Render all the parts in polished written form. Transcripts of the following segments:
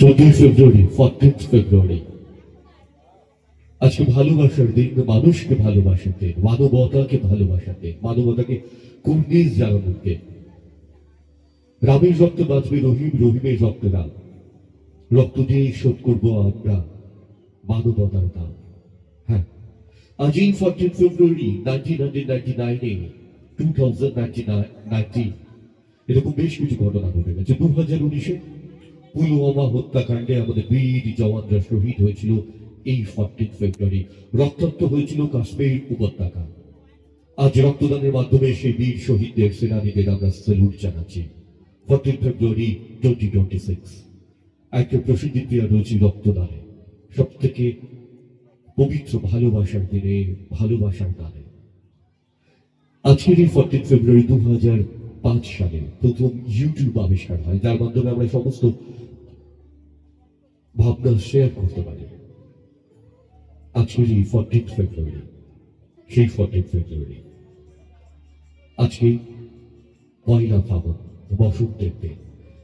14 ফেব্রুয়ারি 14 ফেব্রুয়ারি আজকে ভালোবাসার দিন, মানুষকে ভালোবাসাতে, মানবতাকে ভালোবাসাতে, মানবতাকে কুর্নিশ জানানোর দিন। রামের রক্ত বাঁচবে রহিম, রহিমের রক্ত রাম। রক্ত দিয়ে শোধ করবো আমরা মানবতার দাম। হ্যাঁ, আজই 14 ফেব্রুয়ারি 1999 2019 এরকম বেশ কিছু ঘটনা ঘটে গেছে। 2019-এ পুলওয়ামা হত্যাকাণ্ডে আমাদের বীর জওয়ানরা শহীদ হয়েছিল এই 14 ফেব্রুয়ারি। রক্তাক্ত হয়েছিল কাশ্মীর উপত্যকা। আজ রক্তদানের মাধ্যমে সেই বীর শহীদদের, সেনানীদের আমরা স্যালুট জানাচ্ছি। 14 ফেব্রুয়ারি 2026 একটা প্রসিদ্ধিপ্রিয়া রয়েছে রক্তদানে, সব থেকে পবিত্র ভালোবাসার দিনে, ভালোবাসার দানে। আজকের এই 14 ফেব্রুয়ারি 2005 সালে প্রথম ইউটিউব আবিষ্কার হয়, যার মাধ্যমে আমরা সমস্ত ভাবনা শেয়ার করতে পারি। আজকের এই 14 ফেব্রুয়ারি সেই 14 ফেব্রুয়ারি আজকে পয়লা ফাগুন, বসন্তের দিন।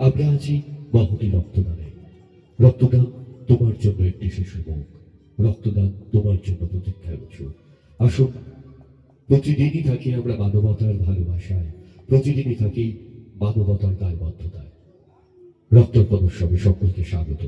আমরা আছি মহতি রক্তদানে। রক্তদান তোমার জন্য একটি শিশু মুখ, রক্তদান তোমার জন্য প্রতীক্ষায় উৎসব। আসুন, প্রতিদিনই থাকি আমরা মানবতার ভালোবাসায়, প্রতিদিনই থাকি মানবতার দায়বদ্ধতায়। রক্তদান উৎসবে সকলকে স্বাগত।